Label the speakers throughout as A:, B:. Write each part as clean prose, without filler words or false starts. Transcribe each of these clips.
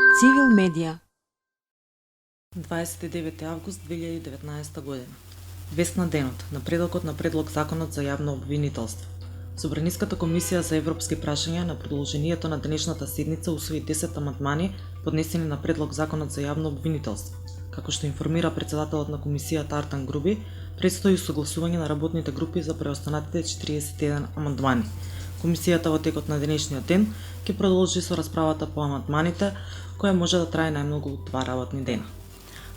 A: Цивил медија.
B: 29 август 2019 година. Вест на денот, напредокот на предлог законот за јавно обвинителство. Собраниската комисија за европски прашања на продолжението на денешната седница усвои 10 амандмани поднесени на предлог законот за јавно обвинителство. Како што информира председателот на комисијата Артан Груби, предстои согласување на работните групи за преостанатите 41 амандмани. Комисијата во текот на денешниот ден ќе продолжи со расправата по амандманите, која може да трае најмногу 2 работни дена.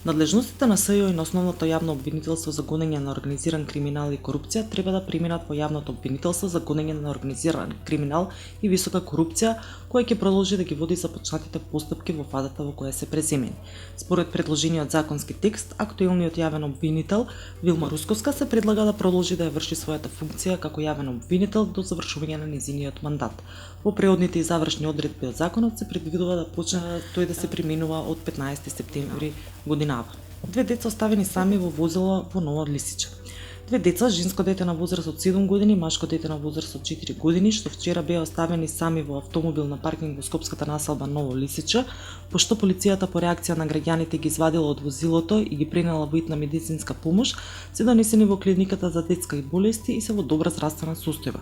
B: Надлежностите на СЈО и на основното јавно обвинителство за гонење на организиран криминал и корупција треба да преминат во јавното обвинителство за гонење на организиран криминал и висока корупција, кој ќе продолжи да ги води започнатите постапки во фазата во која се преземени. Според предложениот законски текст, актуелниот јавен обвинител Вилма Русковска се предлага да продолжи да ја врши својата функција како јавен обвинител до завршување на нејзиниот мандат. Во преодните и завршни одредби од законот се предвидува да почне тој да се применува од 15 септември годинава. 2 деца оставени сами во возило во Ново Лисиче. 2 деца, женско дете на возраст од 7 години, машко дете на возраст од 4 години, што вчера беа оставени сами во автомобил на паркинг во скопската населба Ново Лисиче, пошто полицијата по реакција на граѓаните ги извадила од возилото и ги пренела во итна медицинска помош, се донесени во клиниката за детска болести и се во добра здравствена состојба.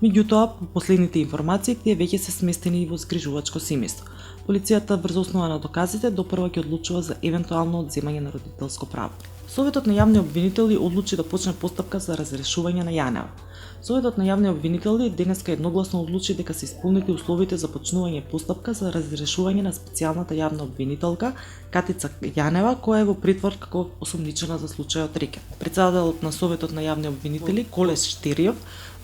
B: Меѓутоа, по последните информации, тие веќе се сместени и во згрижувачко семејство. Полицијата врз основа на доказите допрва ќе одлучува за евентуално одземање на родителско право. Советот на јавни обвинители одлучи да почне постапка за разрешување на Јанева. Советот на јавни обвинители денеска едногласно одлучи дека се исполнети условите за почнување постапка за разрешување на специјалната јавна обвинителка Катица Јанева, која е во притвор како осумничена за случајот Рекет. Председателот на Советот на јавни обвинители Колес Штериев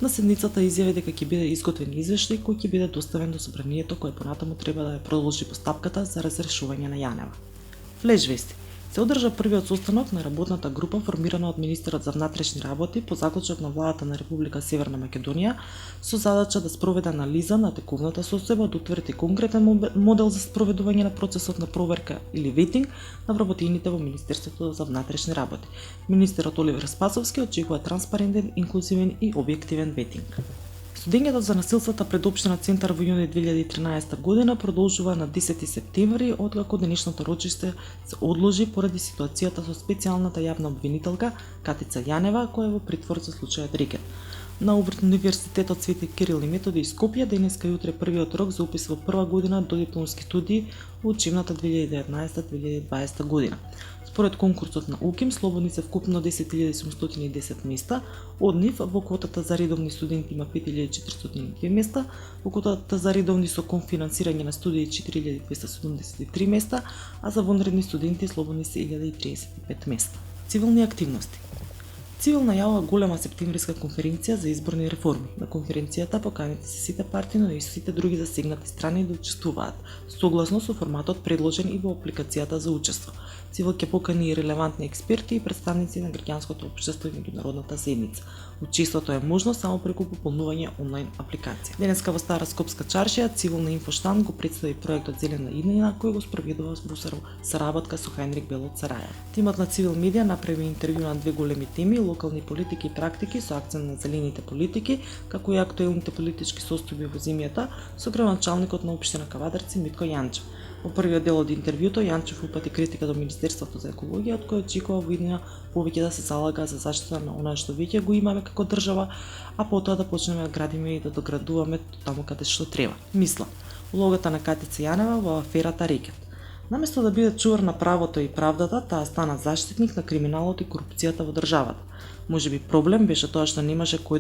B: на седницата изјави дека ќе биде изготвен извештај кој ќе биде доставен до собранието, кое понатаму треба да ја продолжи постапката за разрешување на Јанева. Флеш вести. Се одржа првиот состанок на работната група формирана од министерот за внатрешни работи по заклучок на владата на Република Северна Македонија со задача да спроведе анализа на тековната состојба, да утврди конкретен модел за спроведување на процесот на проверка или ветинг на вработените во Министерството за внатрешни работи. Министерот Оливер Спасовски очекува транспарентен, инклузивен и објективен ветинг. Судењето за насилствата пред општина Центар во јуни 2013 година продолжува на 10 септември, откако денешното рочиште се одложи поради ситуацијата со специјалната јавна обвинителка Катица Јанева, која е во притвор за случајот Рекет. На Универзитетот Свети Кирил и Методи из Скопје денеска и утре првиот рок за упис во прва година до дипломски студии во учебната 2019-2020 година. Според конкурсот на УКИМ, слободни се вкупно 10.710 места, од нив во квотата за редовни студенти има 5.402 места, во квотата за редовни со конфинансирање на студии 4.273 места, а за вонредни студенти слободни се 1.035 места. Цивилни активности. Цивил најавува голема септемвриска конференција за изборни реформи. На конференцијата поканети се сите партии, но и сите други засегнати страни да учествуваат, согласно со форматот предложен и во апликацијата за учество. Цивил ќе покани и релевантни експерти и представници на граѓанското општество и меѓународната заедница. Учеството е можно само преку пополнување онлайн апликација. Денеска во Стара Скопска чаршија Цивил на инфоштанд го представи проектот Зелена иднина, кој го спроведува во соработка со Хајнрик Бел од Сарајево. Тимот на Цивил медија направи интервју на 2 големи теми: локални политики и практики со акцент на зелените политики, како и актуелните политички состојби во земјата, со градоначалникот на општина Кавадарци Митко Јанчев. Во првиот дел од интервјуто Јанчев упати критика до Министерството за екологија, од кој очекува во иднина повеќе да се залага за заштита на она што веќе го имаме како држава, а потоа да почнеме да градиме и да доградуваме таму каде што треба. Мисла, улогата на Катица Јанева во аферата Рекет. Наместо да биде чувар на правото и правдата, таа стана заштитник на криминалот и корупцијата во државата. Можеби проблем беше тоа што немаше кој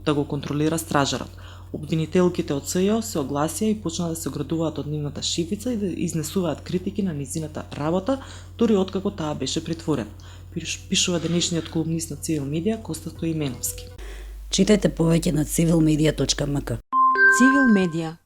B: да го контролира стражарот. Обвинителките од СЈО се огласија и почна да се оградуваат од нивната шифица и да изнесуваат критики на низината работа, дури откако таа беше притворена. Пишува денешниот колумнист на Цивил медија Коста Стоименовски.
C: Читајте повеќе на civilmedia.mk.
A: Цивил медија.